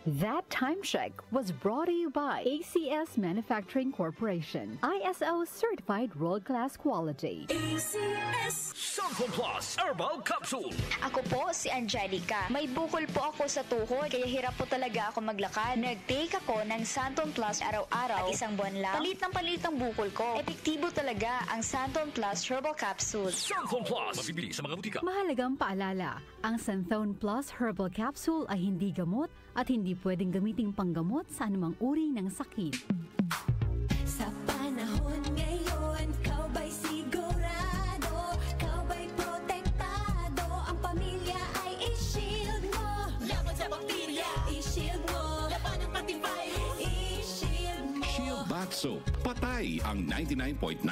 That time check was brought to you by ACS Manufacturing Corporation. ISO certified world-class quality. ACS Santon Plus Herbal Capsule. Ako po si Angelica. May bukol po ako sa tuhod, kaya hirap po talaga ako maglakad. Nag-take ako ng Santon Plus araw-araw at isang buwan lang. Palit ng bukol ko. Epektibo talaga ang Santon Plus Herbal Capsule. Santon Plus. Mabibili sa mga butika. Mahalagang paalala, ang Santon Plus Herbal Capsule ay hindi gamot at hindi pwedeng gamiting panggamot sa anumang uri ng sakit. Sa panahon ngayon, kau ba'y sigurado? Kau ba'y protektado? Ang pamilya ay i-shield mo. Laban sa bakterya, i-shield mo. Laban ng antivirus, i-shield mo. Shield Bath Soap. Patay ang 99.9%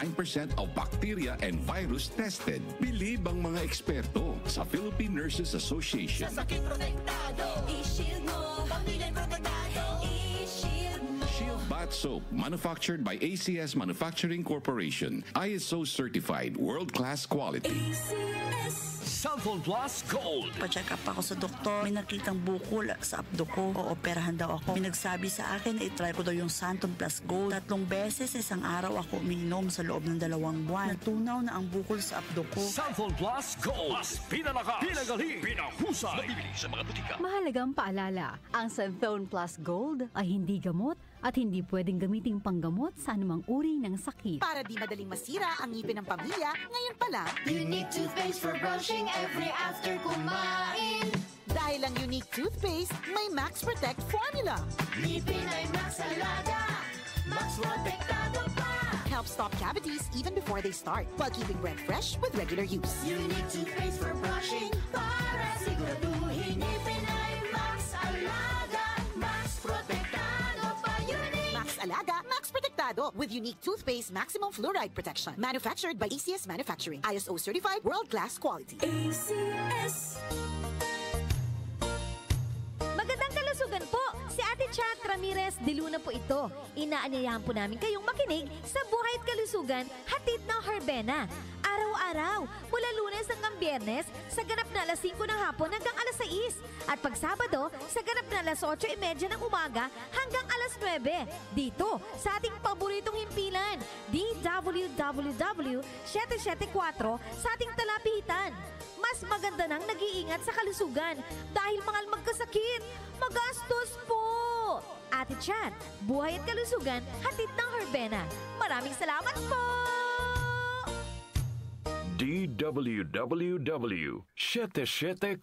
of bacteria and virus tested. Believe ang mga eksperto sa Philippine Nurses Association. Sa sakit protektado, i-shield mo. Pamilya protektado, i-shield mo. Shield Bath Soap, manufactured by ACS Manufacturing Corporation. ISO certified, world-class quality. ACS Santon Plus Gold. Pa-check up ako sa doktor. May nakitang bukol sa abdo ko. Ooperahan daw ako. May nagsabi sa akin na itry ko daw yung Santon Plus Gold. 3 beses isang araw ako umiinom sa loob ng 2 buwan. Natunaw na ang bukol sa abdo ko. Santon Plus Gold. Mas pinalakas, pinagaling, pinahusay. Mabibili sa mga butika. Mahalagang paalala, ang Santon Plus Gold ay hindi gamot at hindi pwedeng gamiting panggamot sa anumang uri ng sakit. Para di madaling masira ang ngipin ng pamilya, ngayon pa lang, Unique toothpaste for brushing every after kumain. dahil ang unique toothpaste, may Max Protect formula. Ngipin ay Max Alaga, Max Protektado pa. Helps stop cavities even before they start, while keeping breath fresh with regular use. Unique toothpaste for brushing para siguraduhin ngipin ay Max Alaga, Max Protektado pa. Unique Max Alaga, Max Protectado with unique toothpaste maximum fluoride protection. Manufactured by ACS Manufacturing. ISO certified world-class quality. ACS. Magandang kalusugan po! Si Ate Chat Ramirez de Luna po ito. Inaanyayahan po namin kayong makinig sa Buhay at Kalusugan, hatid ng Herbena. Araw-araw, mula Lunes hanggang Biyernes, sa ganap na alas 5 ng hapon hanggang alas 6. At pag Sabado, sa ganap na alas 8:30 ng umaga hanggang alas 9. Dito, sa ating paboritong himpilan, DWWW 774 sa ating talapitan. Mas maganda nang nag-iingat sa kalusugan dahil mahal magkasakit. Magastos po! Ate Chat, Buhay at Kalusugan, hatid ng Herbena. Maraming salamat po! DWWW 774.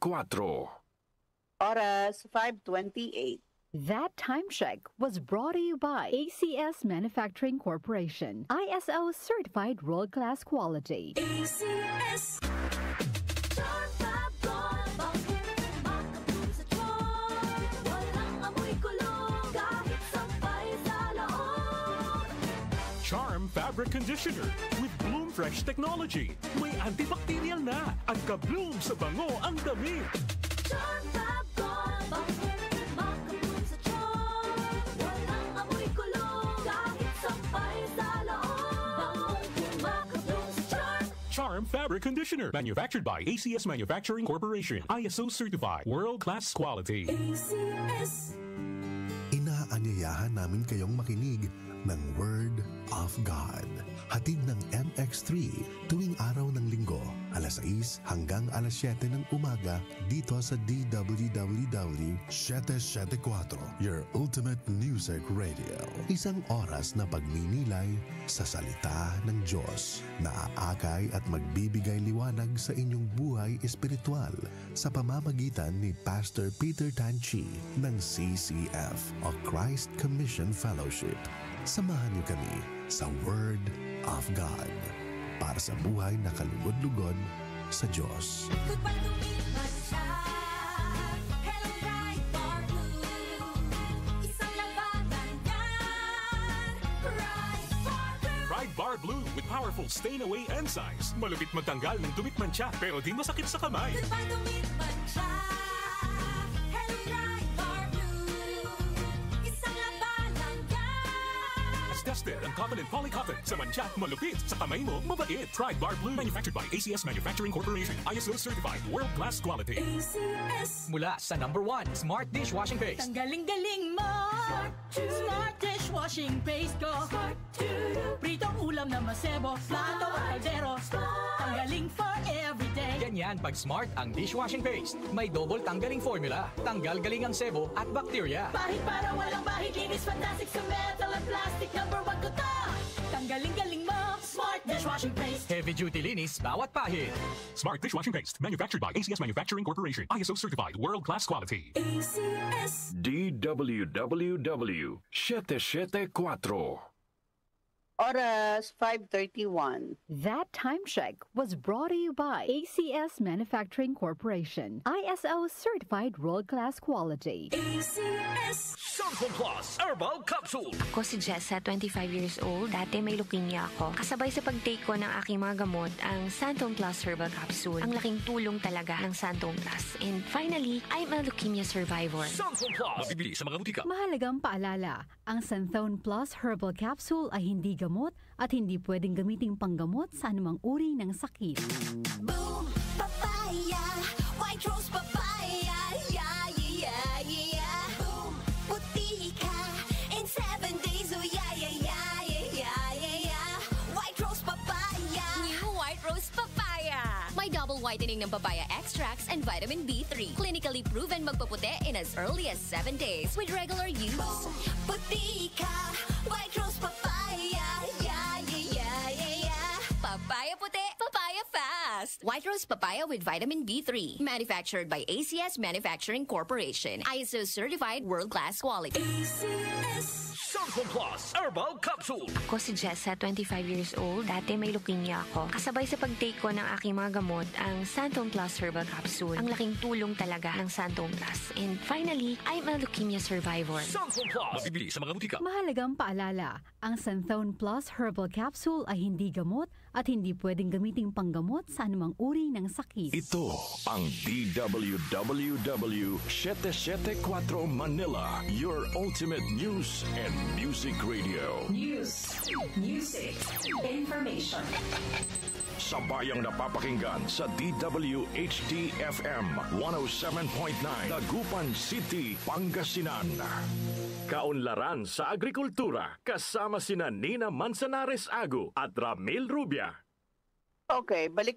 Oras, 5:28. That time check was brought to you by ACS Manufacturing Corporation. ISO certified world-class quality. ACS. Charm Fabric Conditioner with Bloom Fresh Technology. May antibacterial na at ka-bloom sa bango ang damit. Charm Fab bakit makabloom sa charm? Walang amoy kulong kahit sampay sa loob. Makabloom sa charm. Charm Fabric Conditioner. Manufactured by ACS Manufacturing Corporation. ISO certified. World-class quality. ACS. Inaanyayahan namin kayong makinig ng Word of God. Hatid ng MX3 tuwing araw ng linggo, alas 6 hanggang alas 7 ng umaga dito sa DWWW 774, your ultimate music radio. Isang oras na pagninilay sa salita ng Diyos na aakay at magbibigay liwanag sa inyong buhay espiritual sa pamamagitan ni Pastor Peter Tanchi ng CCF o Christ Commission Fellowship. Samahan niyo kami sa Word of God para sa buhay na kalugod-lugod sa Diyos. Goodbye to me, Mancha. Hello, bright bar blue. Isang labanan yan. Bright bar blue. Pride Bar Blue with powerful stain-away enzymes. Malupit magtanggal ng dumit mancha pero di masakit sa kamay. Goodbye to me, Mancha. Hello, bright bar blue. Isang labanan yan. tested ang cotton and polycotton. Sa mancha, malupit. Sa kamay mo, mabait. Pride Bar Blue. Manufactured by ACS Manufacturing Corporation. ISO certified. World-class quality. ACS. Mula sa #1 Smart Dishwashing Paste. Ang galing-galing mo. Smart dishwashing paste ko. Pritong ulam na masebo. Plato at kaldero. Tanggaling for everyday. Ganyan pag Smart ang dishwashing paste. May double tanggaling formula. Tanggal galing ang sebo at bacteria. Bahid para walang bahid. Linis fantastic sa metal at plastic. #1 ko to. Tanggaling-galing mo. Smart dishwashing paste. Heavy duty linis bawat pahid. Smart Dishwashing Paste. Manufactured by ACS Manufacturing Corporation. ISO certified. World-class quality. ACS. DWWW 774. Oras 5:31. That time check was brought to you by ACS Manufacturing Corporation. ISO certified world-class quality. ACS. Santon Plus Herbal Capsule. Ako si Jessa, 25 years old. Dati may leukemia ako. Kasabay sa pag-take ko ng aking mga gamot, ang Santon Plus Herbal Capsule. Ang laking tulong talaga ng Santon Plus. And finally, I'm a leukemia survivor. Santon Plus. Mabibili sa mga butika. Mahalagang paalala, ang Santhone Plus Herbal Capsule ay hindi gamot at hindi pwedeng gamiting panggamot sa anumang uri ng sakit. Boom, papaya. White rose papaya. Yeah, yeah, yeah. Boom, puti ka. In 7 days, oh yeah, yeah, yeah, yeah, yeah, yeah. White rose papaya. New White Rose Papaya. May double whitening ng papaya extracts and vitamin B3. Clinically proven magpaputi in as early as 7 days with regular use. Boom, puti ka. White rose papaya. Yeah, yeah, yeah, yeah, yeah. Papaya puti, papaya fast. White Rose Papaya with vitamin B3. Manufactured by ACS Manufacturing Corporation. ISO certified world-class quality. ACS. Santon Plus Herbal Capsule. Ako si Jessa, 25 years old. Dati may leukemia ako. Kasabay sa pag-take ko ng aking mga gamot, ang Santon Plus Herbal Capsule. Ang laking tulong talaga ng Santon Plus. And finally, I'm a leukemia survivor. Santon Plus. Mabibili sa mga butika. Mahalagang paalala, ang Santhone Plus Herbal Capsule ay hindi gamot at hindi pwedeng gamiting panggamot sa anumang uri ng sakit. Ito ang DWWW 774 Manila, your ultimate news and music radio. News, music, information. Sabayang napapakinggan sa DWHD-FM 107.9 Dagupan City, Pangasinan. Kaunlaran sa agrikultura kasama sina Nina Manzanares Agu at Ramil Rubia. Okay, balik